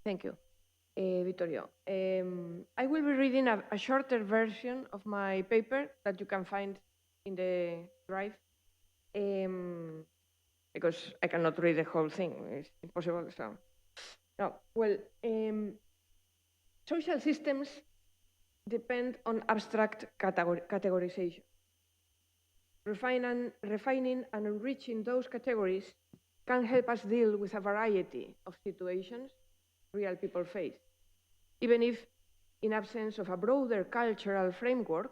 Thank you, Vittorio. I will be reading a shorter version of my paper that you can find in the drive, because I cannot read the whole thing. It's impossible. So, no. Well, social systems depend on abstract categorization. Refining and enriching those categories can help us deal with a variety of situations real people face, even if, in absence of a broader cultural framework,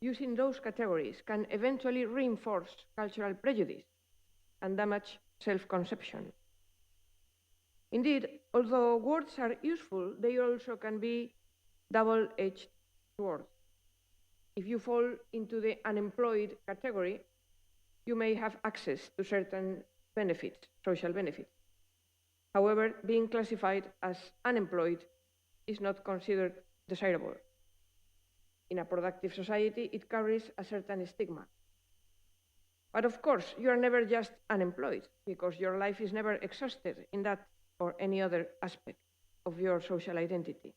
using those categories can eventually reinforce cultural prejudice and damage self-conception. Indeed, although words are useful, they also can be double-edged swords. If you fall into the unemployed category, you may have access to certain benefits, social benefits. However, being classified as unemployed is not considered desirable. In a productive society, it carries a certain stigma. But of course, you are never just unemployed, because your life is never exhausted in that or any other aspect of your social identity.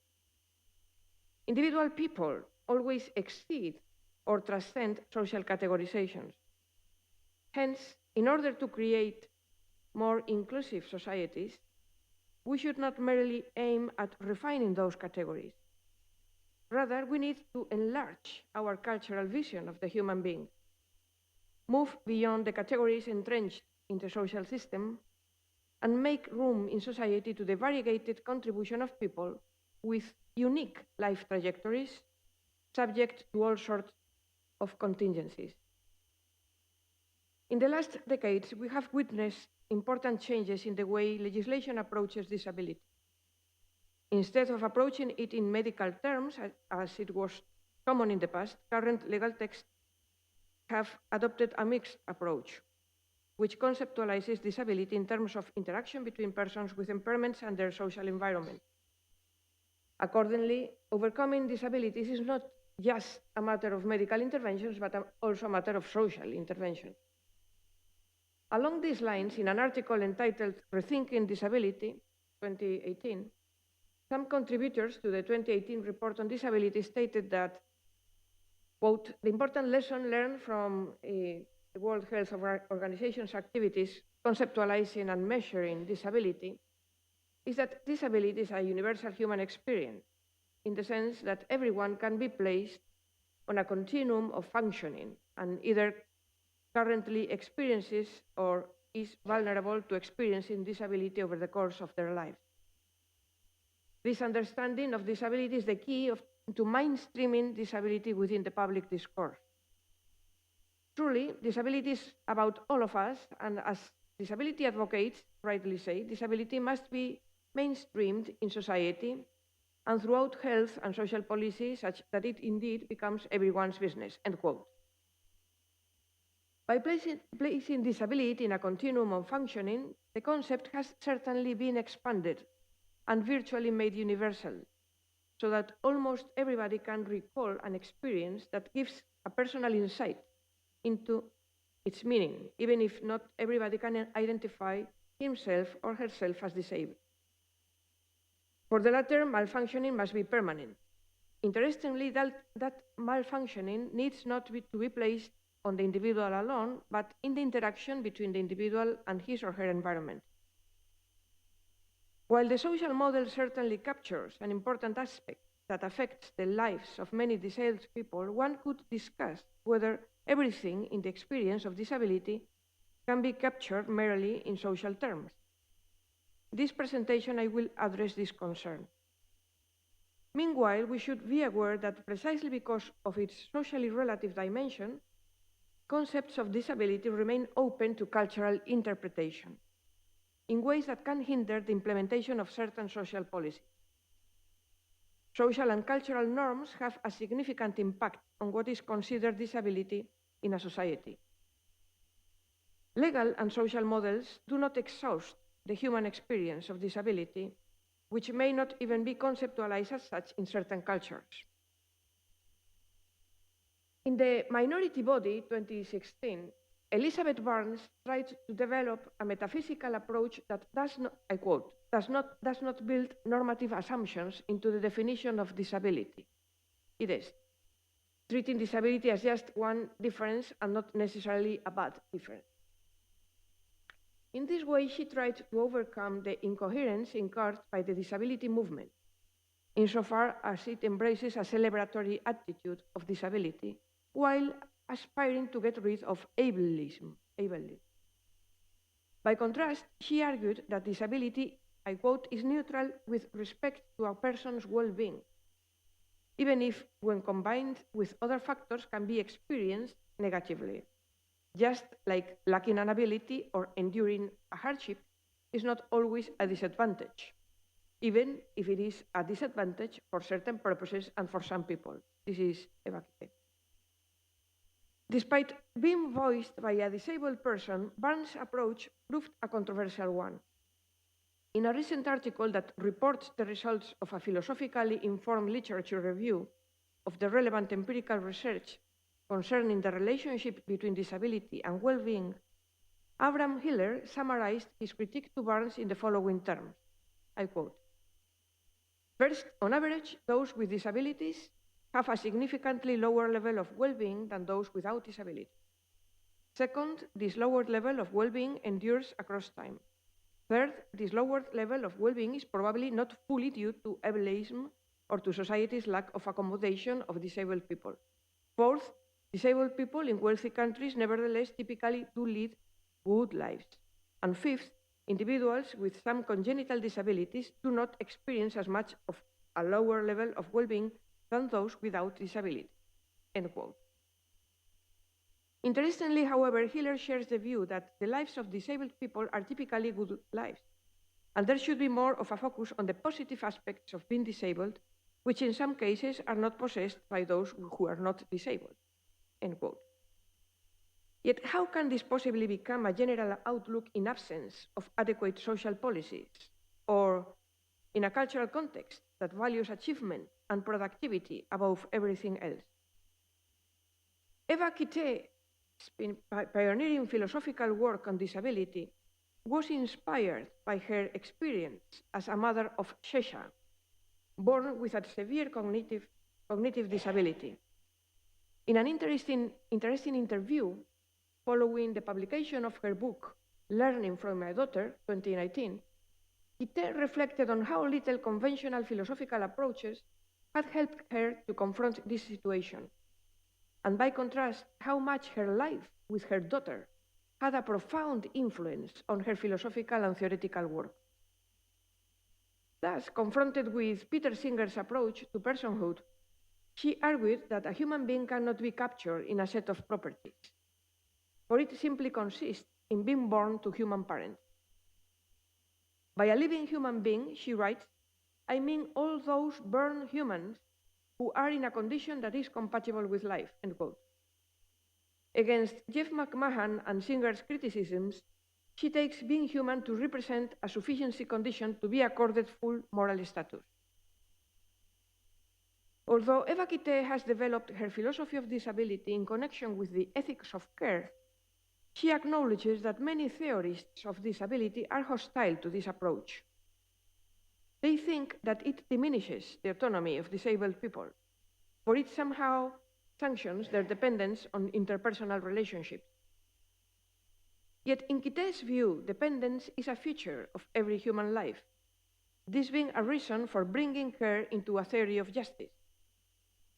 Individual people always exceed or transcend social categorizations. Hence, in order to create more inclusive societies, we should not merely aim at refining those categories. Rather, we need to enlarge our cultural vision of the human being, move beyond the categories entrenched in the social system, and make room in society to the variegated contribution of people with unique life trajectories, subject to all sorts of contingencies. In the last decades, we have witnessed important changes in the way legislation approaches disability. Instead of approaching it in medical terms, as it was common in the past, current legal texts have adopted a mixed approach, which conceptualizes disability in terms of interaction between persons with impairments and their social environment. Accordingly, overcoming disabilities is not just a matter of medical interventions, but also a matter of social intervention. Along these lines, in an article entitled Rethinking Disability, 2018, some contributors to the 2018 report on disability stated that, quote, the important lesson learned from the World Health Organization's activities conceptualizing and measuring disability is that disability is a universal human experience, in the sense that everyone can be placed on a continuum of functioning and either currently experiences or is vulnerable to experiencing disability over the course of their life. This understanding of disability is the key to mainstreaming disability within the public discourse. Truly, disability is about all of us, and as disability advocates rightly say, disability must be mainstreamed in society and throughout health and social policy such that it indeed becomes everyone's business, end quote. By placing disability in a continuum of functioning, the concept has certainly been expanded and virtually made universal, so that almost everybody can recall an experience that gives a personal insight into its meaning, even if not everybody can identify himself or herself as disabled. For the latter, malfunctioning must be permanent. Interestingly, that malfunctioning needs not to be placed on the individual alone, but in the interaction between the individual and his or her environment. While the social model certainly captures an important aspect that affects the lives of many disabled people, one could discuss whether everything in the experience of disability can be captured merely in social terms. In this presentation, I will address this concern. Meanwhile, we should be aware that precisely because of its socially relative dimension, concepts of disability remain open to cultural interpretation in ways that can hinder the implementation of certain social policies. Social and cultural norms have a significant impact on what is considered disability in a society. Legal and social models do not exhaust the human experience of disability, which may not even be conceptualized as such in certain cultures. In the Minority Body 2016, Elizabeth Barnes tried to develop a metaphysical approach that does not, I quote, does not build normative assumptions into the definition of disability. It is treating disability as just one difference and not necessarily a bad difference. In this way, she tried to overcome the incoherence incurred by the disability movement, insofar as it embraces a celebratory attitude of disability, while aspiring to get rid of ableism. By contrast, she argued that disability, I quote, is neutral with respect to a person's well-being, even if, when combined with other factors, can be experienced negatively. Just like lacking an ability or enduring a hardship is not always a disadvantage, even if it is a disadvantage for certain purposes and for some people. This is Eva Quité. Despite being voiced by a disabled person, Barnes' approach proved a controversial one. In a recent article that reports the results of a philosophically informed literature review of the relevant empirical research concerning the relationship between disability and well-being, Abraham Hiller summarized his critique to Barnes in the following terms, I quote, "First, on average, those with disabilities have a significantly lower level of well-being than those without disability. Second, this lowered level of well-being endures across time. Third, this lowered level of well-being is probably not fully due to ableism or to society's lack of accommodation of disabled people. Fourth, disabled people in wealthy countries nevertheless typically do lead good lives. And fifth, individuals with some congenital disabilities do not experience as much of a lower level of well-being than those without disability." End quote. Interestingly, however, Hiller shares the view that the lives of disabled people are typically good lives, and there should be more of a focus on the positive aspects of being disabled, which in some cases are not possessed by those who are not disabled. End quote. Yet how can this possibly become a general outlook in absence of adequate social policies, or in a cultural context that values achievement and productivity above everything else? Eva Quité's pioneering philosophical work on disability was inspired by her experience as a mother of Shesha, born with a severe cognitive disability. In an interesting interview following the publication of her book, Learning from My Daughter, 2019, Quité reflected on how little conventional philosophical approaches had helped her to confront this situation, and by contrast, how much her life with her daughter had a profound influence on her philosophical and theoretical work. Thus, confronted with Peter Singer's approach to personhood, she argued that a human being cannot be captured in a set of properties, for it simply consists in being born to human parents. By a living human being, she writes, I mean all those born humans who are in a condition that is compatible with life, end quote. Against Jeff McMahon and Singer's criticisms, she takes being human to represent a sufficiency condition to be accorded full moral status. Although Eva Quité has developed her philosophy of disability in connection with the ethics of care, she acknowledges that many theorists of disability are hostile to this approach. They think that it diminishes the autonomy of disabled people, for it somehow sanctions their dependence on interpersonal relationships. Yet in Quité's view, dependence is a feature of every human life, this being a reason for bringing care into a theory of justice,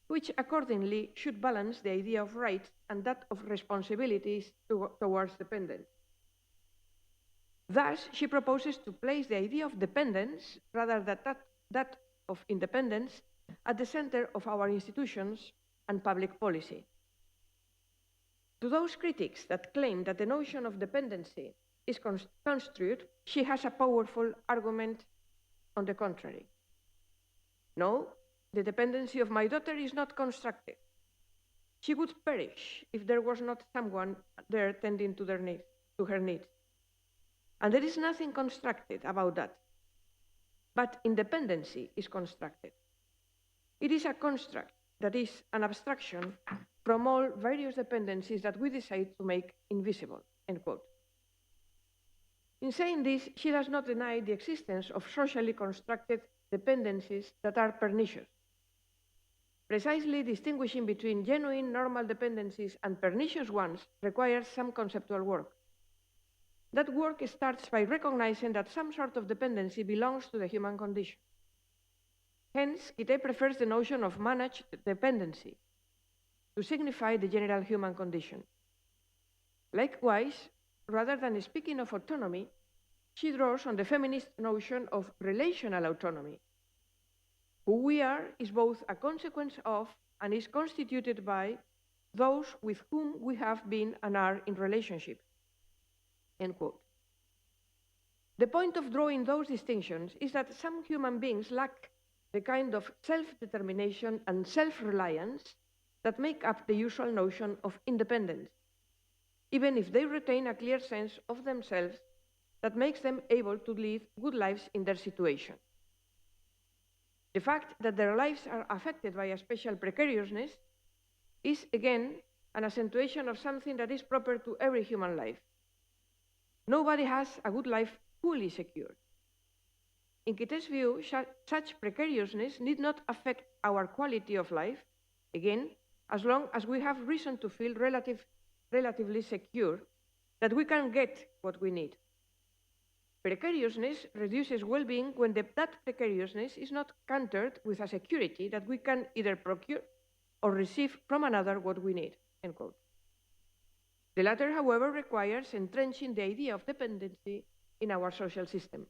which accordingly should balance the idea of rights and that of responsibilities towards dependence. Thus, she proposes to place the idea of dependence, rather than that of independence, at the center of our institutions and public policy. To those critics that claim that the notion of dependency is construed, she has a powerful argument on the contrary. No, the dependency of my daughter is not constructed. She would perish if there was not someone there tending to her needs. And there is nothing constructed about that. But independency is constructed. It is a construct that is an abstraction from all various dependencies that we decide to make invisible, end quote. In saying this, she does not deny the existence of socially constructed dependencies that are pernicious. Precisely distinguishing between genuine normal dependencies and pernicious ones requires some conceptual work. That work starts by recognizing that some sort of dependency belongs to the human condition. Hence, Quité prefers the notion of managed dependency to signify the general human condition. Likewise, rather than speaking of autonomy, she draws on the feminist notion of relational autonomy. Who we are is both a consequence of and is constituted by those with whom we have been and are in relationship. End quote. The point of drawing those distinctions is that some human beings lack the kind of self-determination and self-reliance that make up the usual notion of independence, even if they retain a clear sense of themselves that makes them able to live good lives in their situation. The fact that their lives are affected by a special precariousness is, again, an accentuation of something that is proper to every human life. Nobody has a good life fully secure. In Quité's view, such precariousness need not affect our quality of life, again, as long as we have reason to feel relatively secure that we can get what we need. Precariousness reduces well-being when that precariousness is not countered with a security that we can either procure or receive from another what we need, end quote. The latter, however, requires entrenching the idea of dependency in our social system.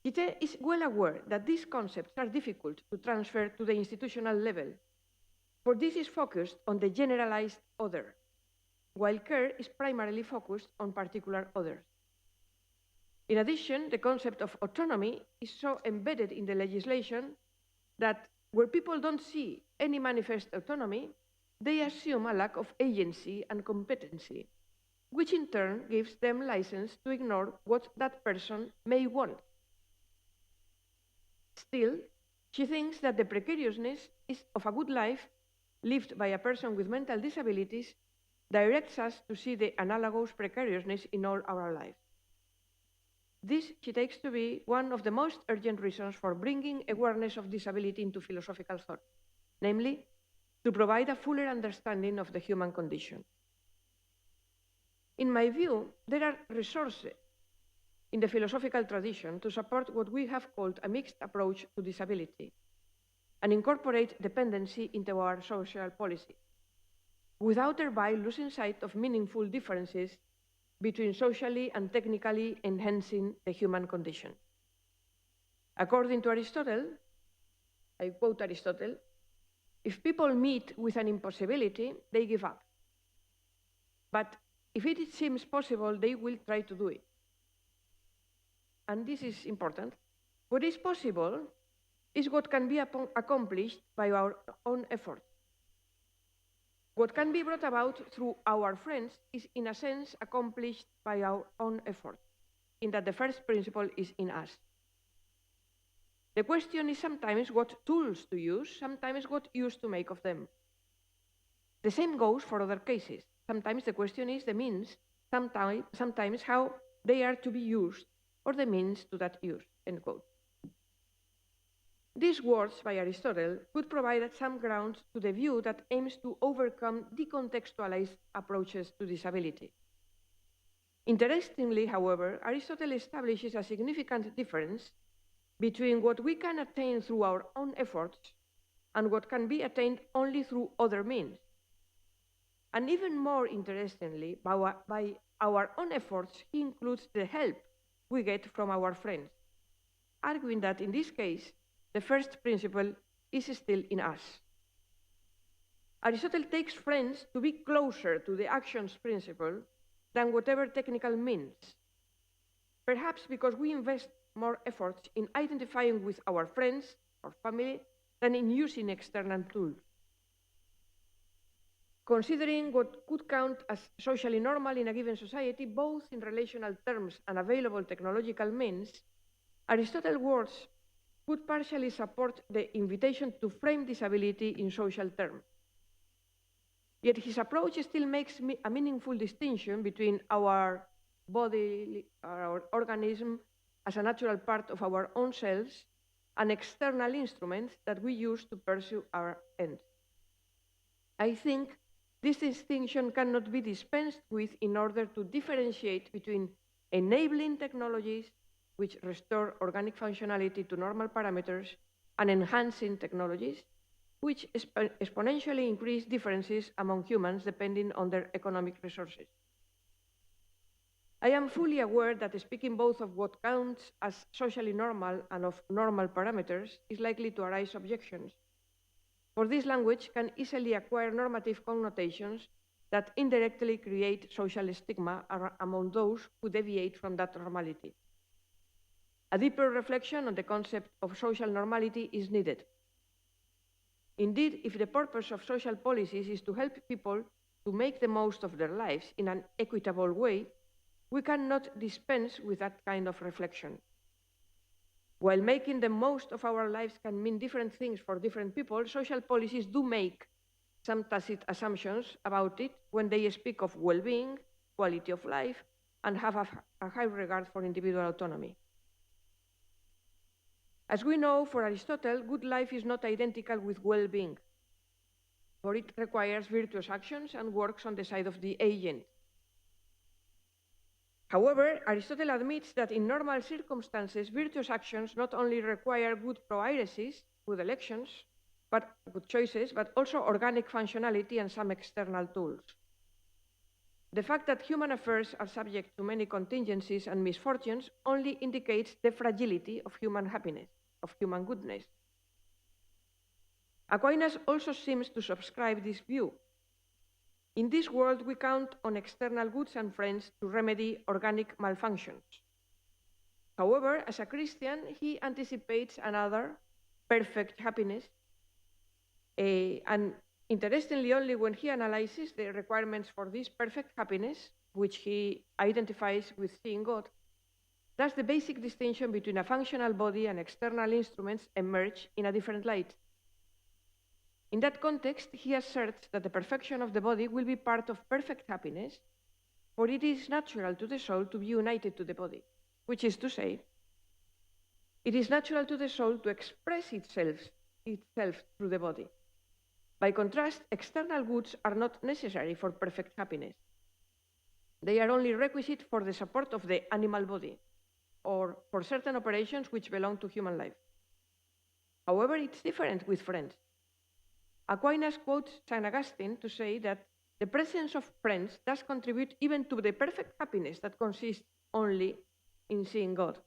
Quité is well aware that these concepts are difficult to transfer to the institutional level, for this is focused on the generalized other, while care is primarily focused on particular others. In addition, the concept of autonomy is so embedded in the legislation that where people don't see any manifest autonomy, they assume a lack of agency and competency, which in turn gives them license to ignore what that person may want. Still, she thinks that the precariousness of a good life lived by a person with mental disabilities directs us to see the analogous precariousness in all our lives. This she takes to be one of the most urgent reasons for bringing awareness of disability into philosophical thought, namely, to provide a fuller understanding of the human condition. In my view, there are resources in the philosophical tradition to support what we have called a mixed approach to disability and incorporate dependency into our social policy, without thereby losing sight of meaningful differences between socially and technically enhancing the human condition. According to Aristotle, I quote Aristotle, if people meet with an impossibility, they give up. But if it seems possible, they will try to do it. And this is important. What is possible is what can be accomplished by our own effort. What can be brought about through our friends is, in a sense, accomplished by our own effort, in that the first principle is in us. The question is sometimes what tools to use, sometimes what use to make of them. The same goes for other cases. Sometimes the question is the means, sometimes how they are to be used, or the means to that use, end quote. These words by Aristotle could provide some grounds to the view that aims to overcome decontextualized approaches to disability. Interestingly, however, Aristotle establishes a significant difference between what we can attain through our own efforts and what can be attained only through other means. And even more interestingly, by our own efforts, he includes the help we get from our friends, arguing that in this case, the first principle is still in us. Aristotle takes friends to be closer to the actions principle than whatever technical means, perhaps because we invest more efforts in identifying with our friends or family than in using external tools. Considering what could count as socially normal in a given society, both in relational terms and available technological means, Aristotle's words could partially support the invitation to frame disability in social terms. Yet his approach still makes a meaningful distinction between our body, our organism, as a natural part of our own selves, and external instruments that we use to pursue our ends. I think this distinction cannot be dispensed with in order to differentiate between enabling technologies, which restore organic functionality to normal parameters, and enhancing technologies, which exponentially increase differences among humans depending on their economic resources. I am fully aware that speaking both of what counts as socially normal and of normal parameters is likely to arise objections, for this language can easily acquire normative connotations that indirectly create social stigma among those who deviate from that normality. A deeper reflection on the concept of social normality is needed. Indeed, if the purpose of social policies is to help people to make the most of their lives in an equitable way, we cannot dispense with that kind of reflection. While making the most of our lives can mean different things for different people, social policies do make some tacit assumptions about it when they speak of well-being, quality of life, and have a high regard for individual autonomy. As we know, for Aristotle, good life is not identical with well-being, for it requires virtuous actions and works on the side of the agent. However, Aristotle admits that in normal circumstances, virtuous actions not only require good proairesis, good elections, good choices, but also organic functionality and some external tools. The fact that human affairs are subject to many contingencies and misfortunes only indicates the fragility of human happiness, of human goodness. Aquinas also seems to subscribe this view. In this world, we count on external goods and friends to remedy organic malfunctions. However, as a Christian, he anticipates another perfect happiness, and interestingly, only when he analyzes the requirements for this perfect happiness, which he identifies with seeing God, does the basic distinction between a functional body and external instruments emerge in a different light. In that context, he asserts that the perfection of the body will be part of perfect happiness, for it is natural to the soul to be united to the body, which is to say, it is natural to the soul to express itself through the body. By contrast, external goods are not necessary for perfect happiness. They are only requisite for the support of the animal body, or for certain operations which belong to human life. However, it's different with friends. Aquinas quotes St. Augustine to say that the presence of friends does contribute even to the perfect happiness that consists only in seeing God,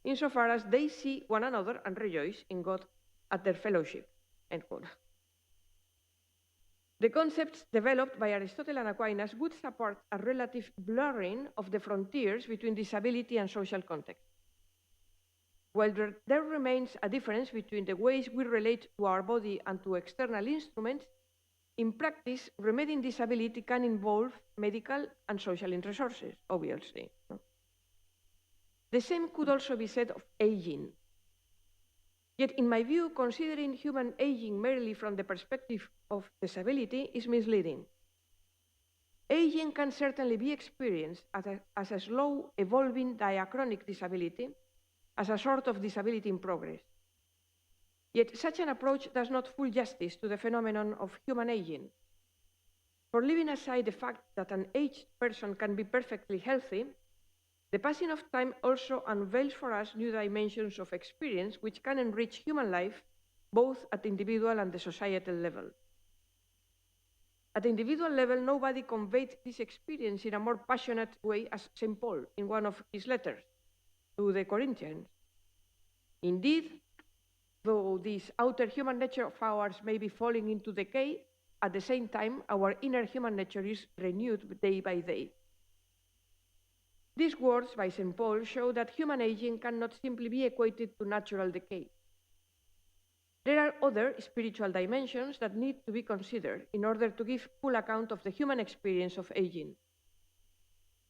insofar as they see one another and rejoice in God at their fellowship, end quote. The concepts developed by Aristotle and Aquinas would support a relative blurring of the frontiers between disability and social context. While there remains a difference between the ways we relate to our body and to external instruments, in practice, remedying disability can involve medical and social resources, obviously. The same could also be said of aging. Yet, in my view, considering human aging merely from the perspective of disability is misleading. Aging can certainly be experienced as a slow, evolving diachronic disability, as a sort of disability in progress. Yet such an approach does not full justice to the phenomenon of human aging. For leaving aside the fact that an aged person can be perfectly healthy, the passing of time also unveils for us new dimensions of experience which can enrich human life, both at the individual and the societal level. At the individual level, nobody conveyed this experience in a more passionate way as St. Paul in one of his letters to the Corinthians. Indeed, though this outer human nature of ours may be falling into decay, at the same time, our inner human nature is renewed day by day. These words by St. Paul show that human aging cannot simply be equated to natural decay. There are other spiritual dimensions that need to be considered in order to give full account of the human experience of aging.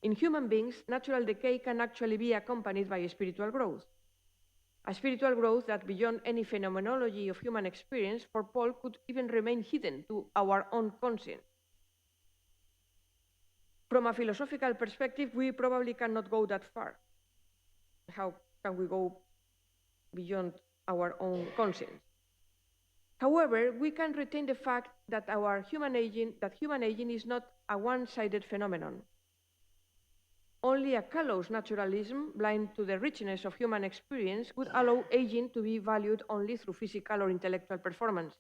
In human beings, natural decay can actually be accompanied by spiritual growth. A spiritual growth that, beyond any phenomenology of human experience, for Paul could even remain hidden to our own conscience. From a philosophical perspective, we probably cannot go that far. How can we go beyond our own conscience? However, we can retain the fact that human aging is not a one-sided phenomenon. Only a callous naturalism, blind to the richness of human experience, would allow aging to be valued only through physical or intellectual performance.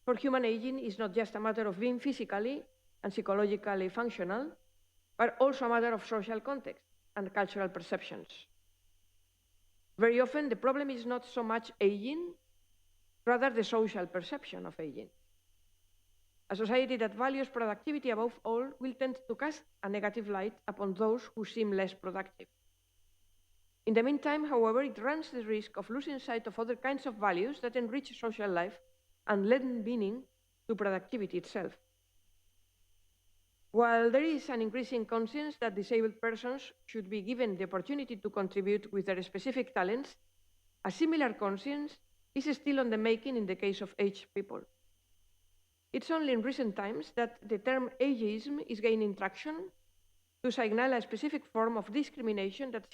For human aging is not just a matter of being physically and psychologically functional, but also a matter of social context and cultural perceptions. Very often, the problem is not so much aging, rather the social perception of aging. A society that values productivity above all will tend to cast a negative light upon those who seem less productive. In the meantime, however, it runs the risk of losing sight of other kinds of values that enrich social life and lend meaning to productivity itself. While there is an increasing conscience that disabled persons should be given the opportunity to contribute with their specific talents, a similar conscience is still on the making in the case of aged people. It's only in recent times that the term ageism is gaining traction to signal a specific form of discrimination that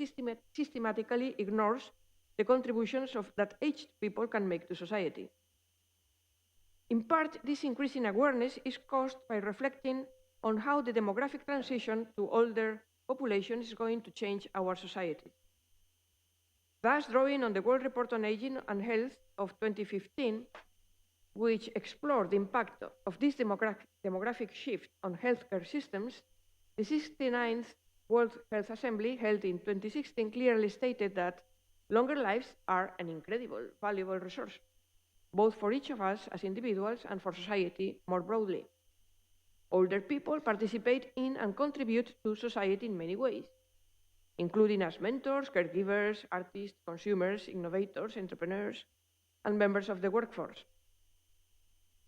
systematically ignores the contributions that aged people can make to society. In part, this increasing awareness is caused by reflecting on how the demographic transition to older population is going to change our society. Thus, drawing on the World Report on Aging and Health of 2015, which explored the impact of this demographic shift on healthcare systems, the 69th World Health Assembly, held in 2016, clearly stated that longer lives are an incredible, valuable resource, both for each of us as individuals and for society more broadly. Older people participate in and contribute to society in many ways, including as mentors, caregivers, artists, consumers, innovators, entrepreneurs, and members of the workforce.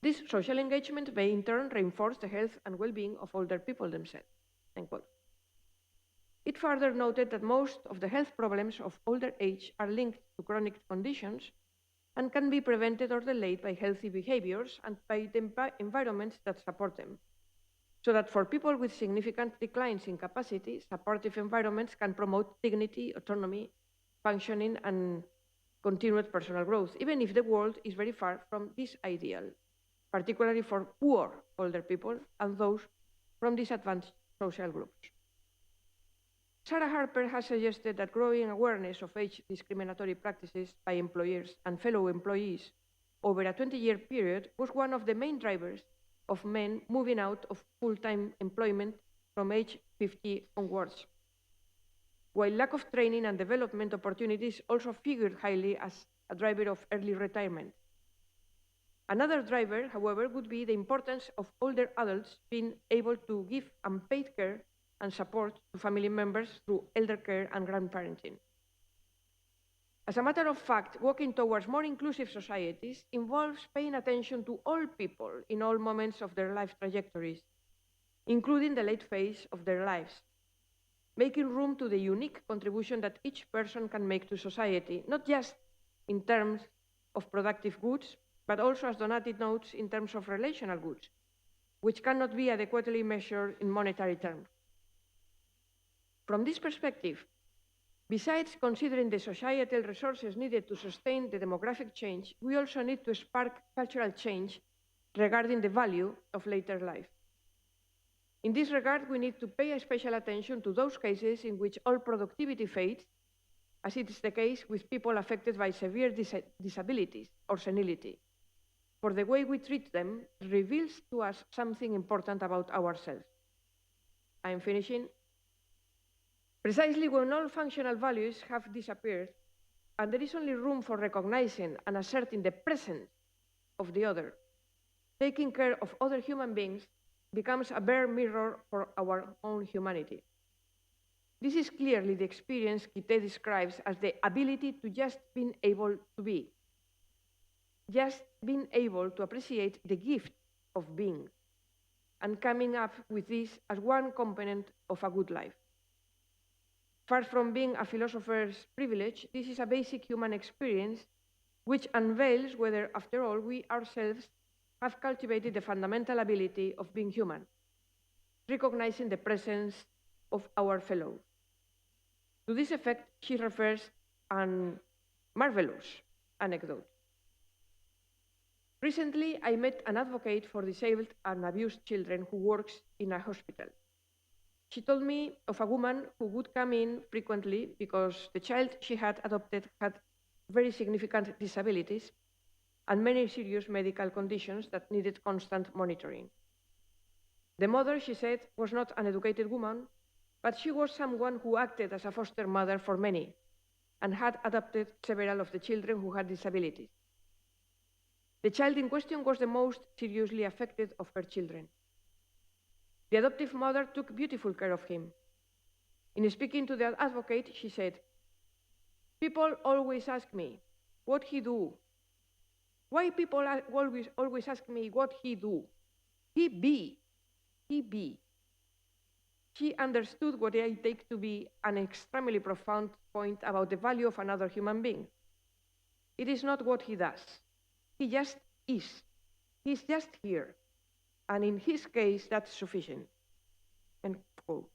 This social engagement may in turn reinforce the health and well-being of older people themselves. End quote. It further noted that most of the health problems of older age are linked to chronic conditions and can be prevented or delayed by healthy behaviors and by the environments that support them. So that for people with significant declines in capacity, supportive environments can promote dignity, autonomy, functioning, and continued personal growth, even if the world is very far from this ideal, particularly for poor older people and those from disadvantaged social groups. Sarah Harper has suggested that growing awareness of age discriminatory practices by employers and fellow employees over a 20-year period was one of the main drivers of men moving out of full-time employment from age 50 onwards, while lack of training and development opportunities also figured highly as a driver of early retirement. Another driver, however, would be the importance of older adults being able to give unpaid care and support to family members through elder care and grandparenting. As a matter of fact, walking towards more inclusive societies involves paying attention to all people in all moments of their life trajectories, including the late phase of their lives, making room to the unique contribution that each person can make to society, not just in terms of productive goods, but also, as Donati notes, in terms of relational goods, which cannot be adequately measured in monetary terms. From this perspective, besides considering the societal resources needed to sustain the demographic change, we also need to spark cultural change regarding the value of later life. In this regard, we need to pay special attention to those cases in which all productivity fades, as it is the case with people affected by severe disabilities or senility, for the way we treat them reveals to us something important about ourselves. I am finishing. Precisely when all functional values have disappeared, and there is only room for recognizing and asserting the presence of the other, taking care of other human beings becomes a bare mirror for our own humanity. This is clearly the experience Quité describes as the ability to just being able to be, just being able to appreciate the gift of being, and coming up with this as one component of a good life. Far from being a philosopher's privilege, this is a basic human experience which unveils whether, after all, we ourselves have cultivated the fundamental ability of being human, recognizing the presence of our fellow. To this effect, she refers an marvelous anecdote. Recently, I met an advocate for disabled and abused children who works in a hospital. She told me of a woman who would come in frequently because the child she had adopted had very significant disabilities and many serious medical conditions that needed constant monitoring. The mother, she said, was not an educated woman, but she was someone who acted as a foster mother for many and had adopted several of the children who had disabilities. The child in question was the most seriously affected of her children. The adoptive mother took beautiful care of him. In speaking to the advocate, she said, "People always ask me, what he do? Why people always ask me what he do? He be. She understood what I take to be an extremely profound point about the value of another human being. It is not what he does. He just is. He's just here. And in his case, that's sufficient." End quote.